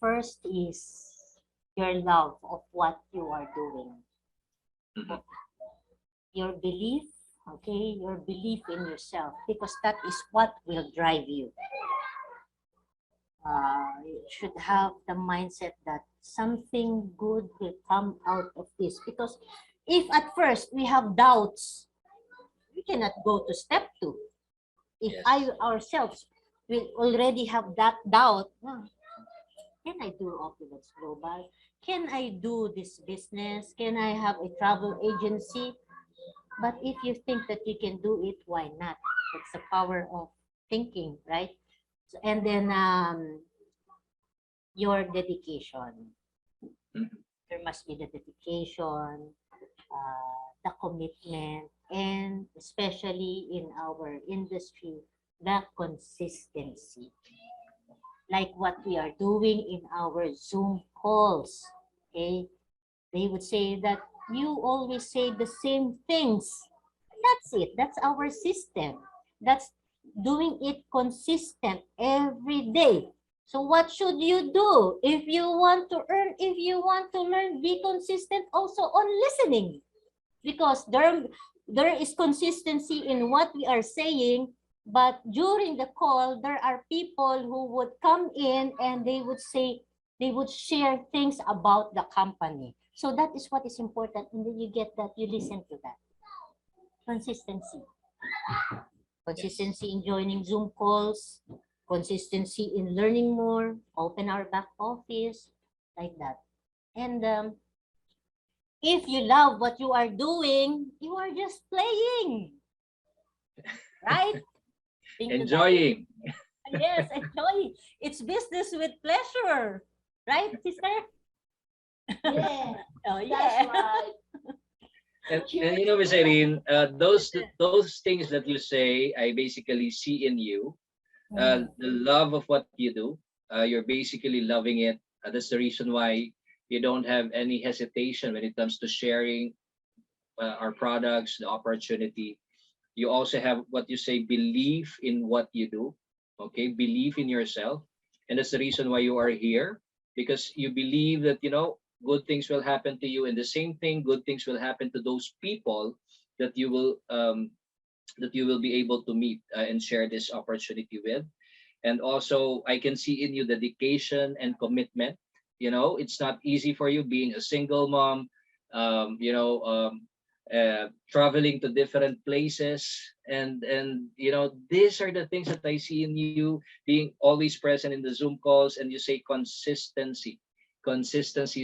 First is your love of what you are doing. Mhm. Your belief, okay, your belief in yourself, because that is what will drive you. You should have the mindset that something good will come out of this. Because if at first we have doubts, we cannot go to step two. If I Yes. ourselves will already have that doubt, can I do Opulence Global? Can I do this business? Can I have a travel agency? But if you think that you can do it, why not? That's the power of thinking, right? And then your dedication. Mhm. There must be the dedication, the commitment, and especially in our industry, the consistency. Like what we are doing in our Zoom calls. Okay, they would say that you always say the same things. That's it. That's our system. That's doing it consistent every day. So what should you do if you want to earn, if you want to learn, be consistent also on listening, because there is consistency in what we are saying, but during the call there are people who would come in and they would say, they would share things about the company. So that is what is important, and then you get that, you listen to that. Consistency. Yes. Consistency in joining Zoom calls, consistency in learning more, open our back office, like that. And if you love what you are doing, you are just playing, right? Think to that. Enjoying. Yes, enjoy. It's business with pleasure, right, sister? Yeah, Oh, that's yeah. right. And Cute. Miss Irene, those things that you say, I basically see in you. Mm, The love of what you do. You're basically loving it. That's the reason why you don't have any hesitation when it comes to sharing our products, the opportunity. You also have what you say, belief in what you do. Okay, belief in yourself, and that's the reason why you are here, because you believe that good things will happen to you, and the same thing, good things will happen to those people that you will be able to meet and share this opportunity with. And also I can see in you dedication and commitment. It's not easy for you being a single mom, um, you know um, traveling to different places, and these are the things that I see in you, being always present in the Zoom calls. And you say consistency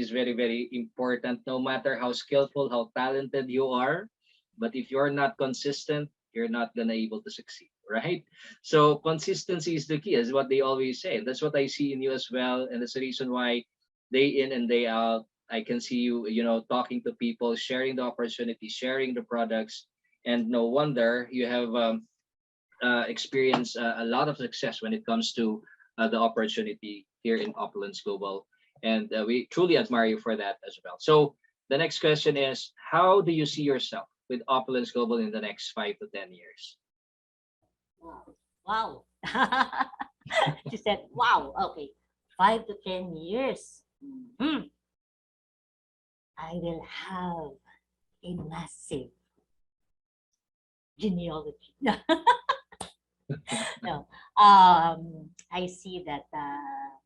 is very, very important, no matter how skillful, how talented you are. But if you're not consistent, you're not gonna able to succeed, right? So consistency is the key, is what they always say. That's what I see in you as well, and that's the reason why day in and day out I can see you, talking to people, sharing the opportunity, sharing the products, and no wonder you have experienced a lot of success when it comes to the opportunity here in Opulence Global, and we truly admire you for that as well. So the next question is, how do you see yourself with Opulence Global in the next 5 to 10 years? wow. She said, wow, okay. 5 to 10 years. Hmm. I will have a massive genealogy. No. I see that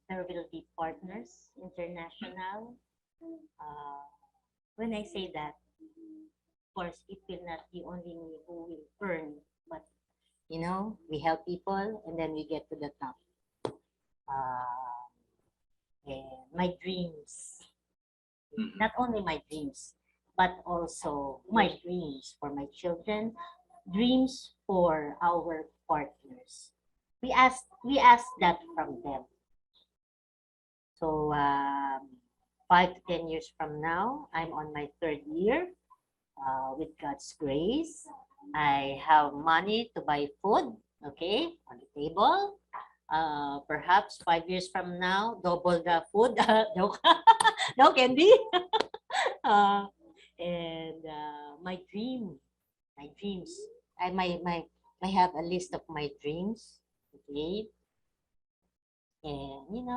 there will be partners, international. Uh, when I say that, of course, it will not be only me who will earn, but we help people and then we get to the top. Uh, and my dreams, Mhm. not only my dreams, but also my dreams for my children, dreams for our partners. We ask that from them. So 5 to 10 years from now, I'm on my third year. With God's grace, I have money to buy food. okay, on the table. Perhaps 5 years from now, double the food. No, no candy. uh, and my dream, my dreams. I have a list of my dreams. Okay, and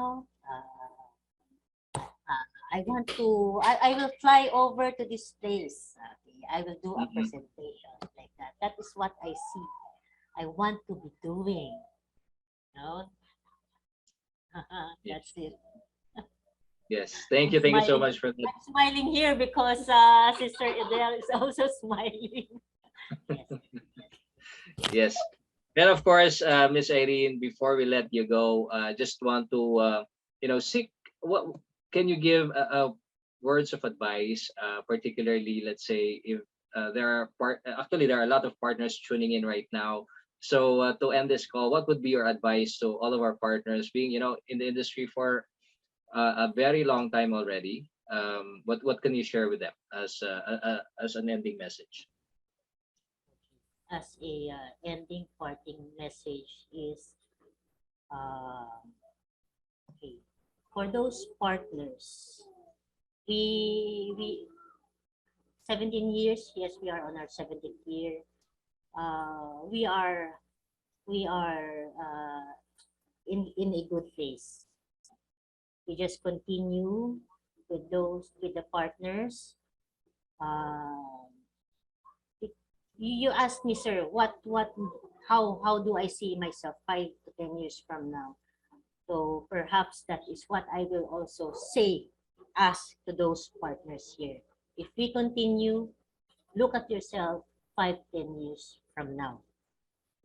I want to. I will fly over to this place. Okay, I will do a Mhm. presentation like that. That is what I see. I want to be doing. No, Yes. that's it. Yes. I'm Thank you so smiling. much for that. I'm smiling here because Sister Adele is also smiling. Yes. Yes. And of course, Miss Irene, before we let you go, just want to seek what can you give words of advice, particularly let's say if there are actually there are a lot of partners tuning in right now. So to end this call, what would be your advice to all of our partners being in the industry for a very long time already? What can you share with them as as an ending message? As a ending parting message is uh, okay for those partners. We 17 years. Yes, we are on our 17th year. We are in a good place. We just continue with the partners. Uh, you asked me, sir, how do I see myself 5 to 10 years from now? So perhaps that is what I will also say, ask to those partners here. If we continue, look at yourself 5, 10 years from now.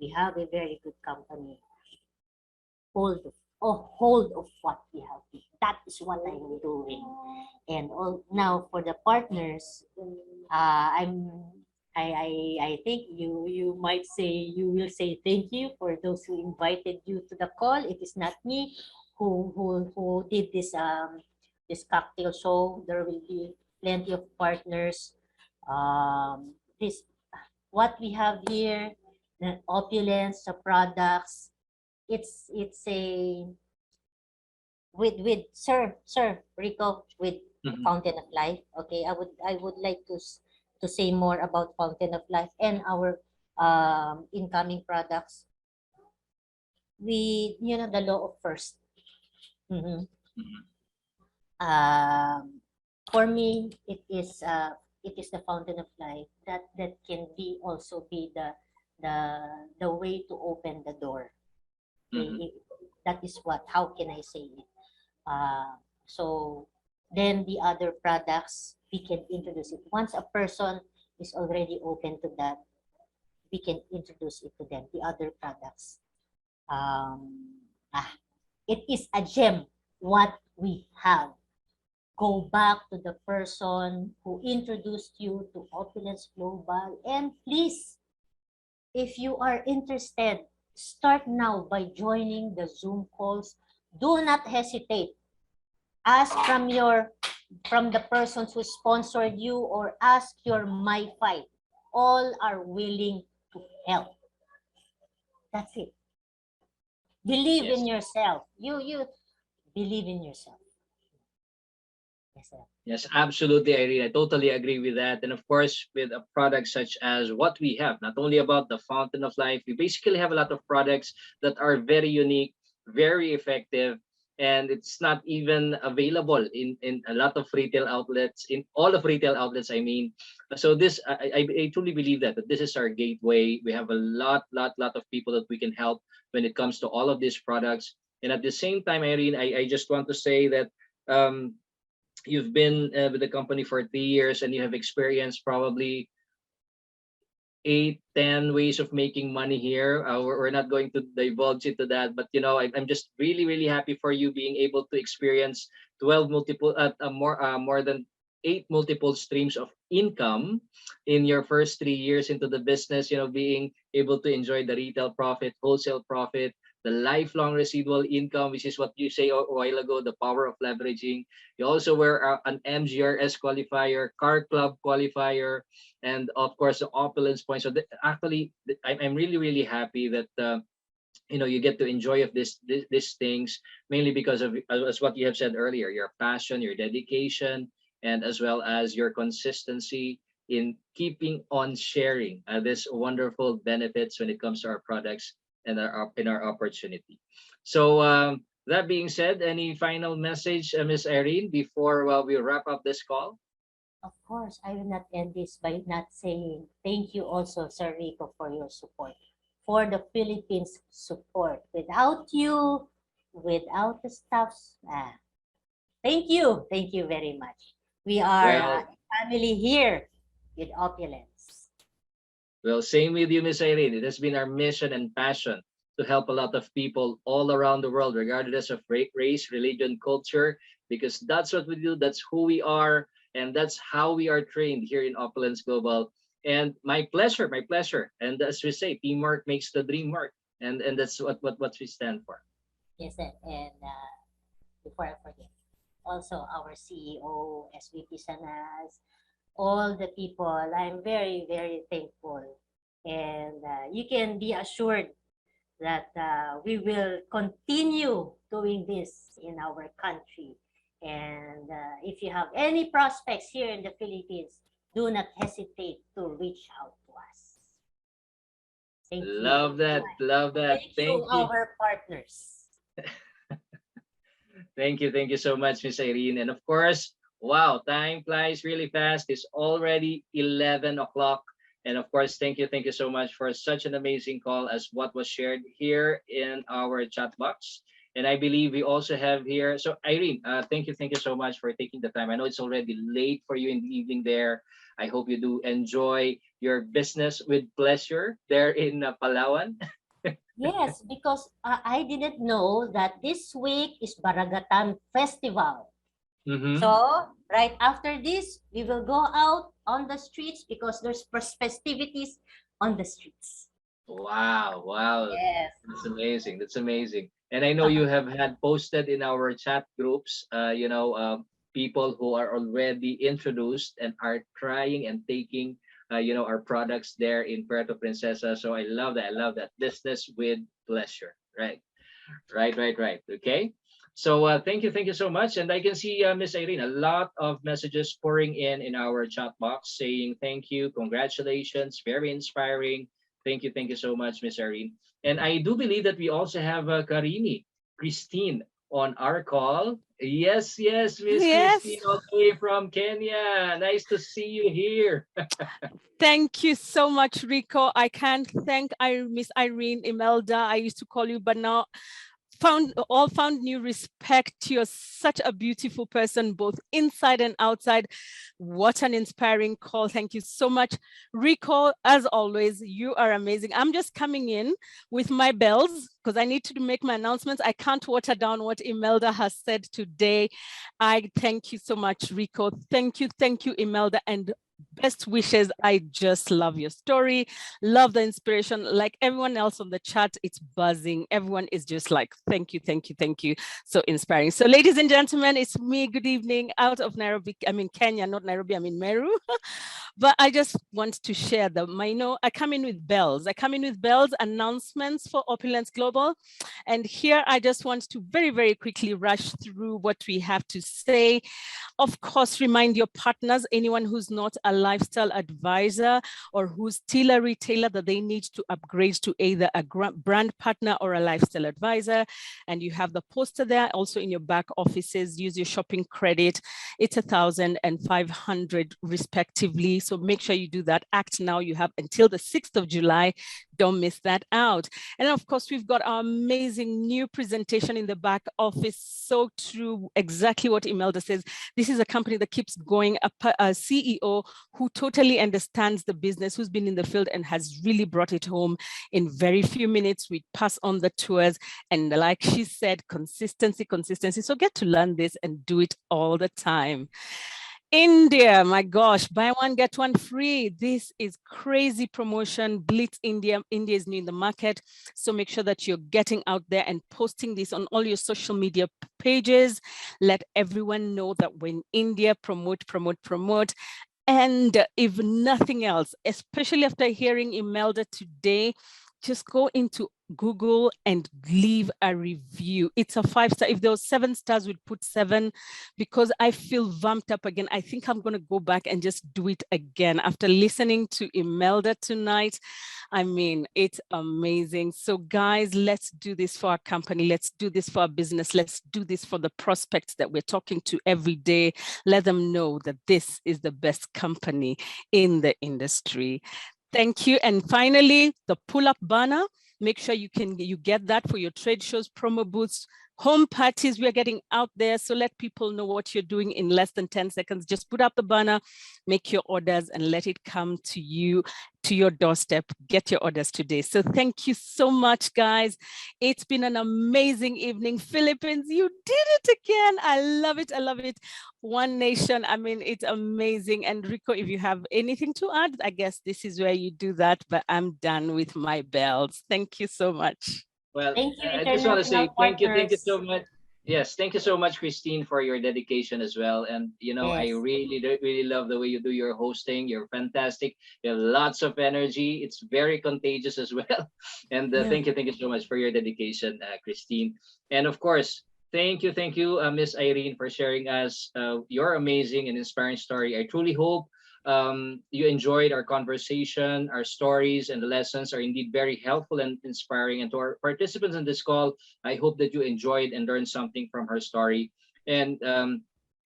We have a very good company. Hold of what we have. That is what I'm doing. And now for the partners, I'm I think you might say you will say thank you for those who invited you to the call. It is not me who did this cocktail show. There will be plenty of partners. This what we have here, the opulence, the products. It's a with Sir Rico with Mhm. Fountain of Life. Okay, I would like to say more about Fountain of Life and our incoming products. We the law of first. Mhm. Mhm. For me, it is the Fountain of Life that can be also be the the way to open the door. Mhm. Okay, that is what. How can I say it? Uh, so then the other products we can introduce it. Once a person is already open to that, we can introduce it to them. The other products. Um, ah, it is a gem what we have. Go back to the person who introduced you to Opulence Global and please, if you are interested, start now by joining the Zoom calls. Do not hesitate. Ask from the persons who sponsored you or ask your my fight. All are willing to help. That's it. Believe in Yes. yourself. You believe in yourself. Yes, sir. Yes, absolutely, Irene. I totally agree with that. And of course, with a product such as what we have, not only about the Fountain of Life, we basically have a lot of products that are very unique, very effective, and it's not even available in a lot of retail outlets, in all of retail outlets, I mean. So this, I truly believe that this is our gateway. We have a lot of people that we can help when it comes to all of these products. And at the same time, Irene, I just want to say that um, you've been with the company for 3 years and you have experienced probably 8, 10 ways of making money here. We're not going to divulge into that, but I'm just really happy for you being able to experience 12 multiple more than 8 multiple streams of income in your first 3 years into the business, being able to enjoy the retail profit, wholesale profit, the lifelong residual income, which is what you say a while ago, the power of leveraging. You also were an MGRS qualifier, car club qualifier, and of course the opulence point. So actually, I'm really happy that you get to enjoy of these things, mainly because of, as what you have said earlier, your passion, your dedication, and as well as your consistency in keeping on sharing this wonderful benefits when it comes to our products and our opportunity. So that being said, any final message, Miss Irene, before we wrap up this call? Of course, I will not end this by not saying thank you also, Sir Rico, for your support, for the Philippines support. Without you, without the staffs, thank you very much. We are Well, a family here with Opulence. Well, same with you, Miss Irene. It has been our mission and passion to help a lot of people all around the world, regardless of race, religion, culture, because that's what we do, that's who we are, and that's how we are trained here in Opulence Global. And my pleasure, my pleasure. And as we say, teamwork makes the dream work. And that's what we stand for. Yes, and before I forget, also our CEO, SVP Sanas, all the people, I'm very, very thankful. And you can be assured that we will continue doing this in our country. And if you have any prospects here in the Philippines, do not hesitate to reach out to us. Thank you. Love that. Love that. Thank you, Thank you. our partners. Thank you. Thank you so much, Miss Irene. And of course, wow, time flies really fast. It's already 11 o'clock. And of course, thank you so much for such an amazing call as what was shared here in our chat box. And I believe we also have here. So Irene, thank you so much for taking the time. I know it's already late for you in the evening there. I hope you do enjoy your business with pleasure there in Palawan. Yes, because I didn't know that this week is Baragatan Festival. Mm-hmm. So, right after this, we will go out on the streets because there's festivities on the streets. Wow, wow. Yes. That's amazing. That's amazing. And I know you have had posted in our chat groups, people who are already introduced and are trying and taking, our products there in Puerto Princesa. So I love that. I love that. Business with pleasure. Right. Right, right, right. Okay. So thank you so much. And I can see Miss Irene, a lot of messages pouring in our chat box saying thank you, congratulations, very inspiring. Thank you so much, Miss Irene. And I do believe that we also have Karini, Christine on our call. Yes, yes, Miss Yes, Christine, all the way from Kenya. Nice to see you here. thank you so much, Rico. I can't thank Miss Irene Imelda. I used to call you, but now found new respect. You're such a beautiful person, both inside and outside. What an inspiring call. Thank you so much. Rico, as always, you are amazing. I'm just coming in with my bells because I need to make my announcements. I can't water down what Imelda has said today. I thank you so much, Rico. Thank you, Imelda, and best wishes. I just love your story, love the inspiration. Like everyone else on the chat, it's buzzing. Everyone is just like, thank you. So inspiring. So ladies and gentlemen, it's me. Good evening out of Nairobi. I'm in Kenya, not Nairobi, I'm in Meru. But I just want to share them. I come in with bells. I come in with bells, announcements for Opulence Global. And here I just want to very, very quickly rush through what we have to say. Of course, remind your partners, anyone who's not a lifestyle advisor or who's still a retailer, that they need to upgrade to either a brand partner or a lifestyle advisor. And you have the poster there also in your back offices. Use your shopping credit. It's 1,000 and 500 respectively. So make sure you do that. Act now. You have until the 6th of July. Don't miss that out. And of course, we've got our amazing new presentation in the back office. So true, exactly what Imelda says. This is a company that keeps going, a CEO who totally understands the business, who's been in the field and has really brought it home in very few minutes. We pass on the tours. And like she said, consistency. So get to learn this and do it all the time. India, my gosh, buy one, get one free. This is crazy promotion. Blitz India. India is new in the market. So make sure that you're getting out there and posting this on all your social media pages. Let everyone know that when India, promote. And if nothing else, especially after hearing Imelda today, just go into Google and leave a review. It's a 5-star. If there was 7 stars, we'd put 7 because I feel vamped up again. I think I'm going to go back and just do it again after listening to Imelda tonight. I mean, it's amazing. So guys, let's do this for our company. Let's do this for our business. Let's do this for the prospects that we're talking to every day. Let them know that this is the best company in the industry. Thank you. And finally, the pull-up banner. Make sure you get that for your trade shows, promo booths, home parties. We're getting out there. So let people know what you're doing in less than 10 seconds. Just put up the banner, make your orders, and let it come to you, to your doorstep. Get your orders today. So thank you so much, guys. It's been an amazing evening. Philippines, you did it again. I love it. I love it. One nation. I mean, it's amazing. And Rico, if you have anything to add, I guess this is where you do that, but I'm done with my bells. Thank you so much. Well, Thank you, I just want to say international thank you partners. so much. Yes, thank you so much, Christine, for your dedication as well. And I Yes. really love the way you do your hosting. You're fantastic. You have lots of energy. It's very contagious as well. And Yeah. thank you so much for your dedication, Christine. And of course, thank you, Miss Irene, for sharing us your amazing and inspiring story. I truly hope you enjoyed our conversation, our stories, and the lessons are indeed very helpful and inspiring. And to our participants in this call, I hope that you enjoyed and learned something from her story. And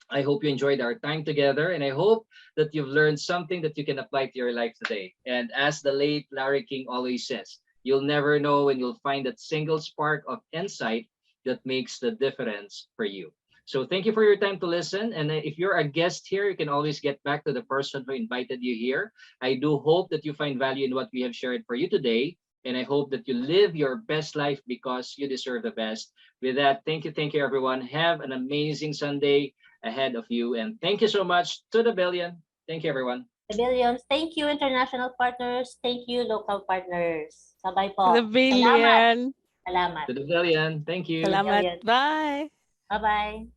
I hope you enjoyed our time together. And I hope that you've learned something that you can apply to your life today. And as the late Larry King always says, you'll never know when you'll find that single spark of insight that makes the difference for you. So thank you for your time to listen. And if you're a guest here, you can always get back to the person who invited you here. I do hope that you find value in what we have shared for you today. And I hope that you live your best life because you deserve the best. With that, thank you, everyone. Have an amazing Sunday ahead of you. And thank you so much to the billion. Thank you, everyone. The billions. Thank you, international partners. Thank you, local partners. Sabay To the po. Salamat. billion. Salamat. To the billion. Thank you. Salamat. Billion. Bye. Bye-bye.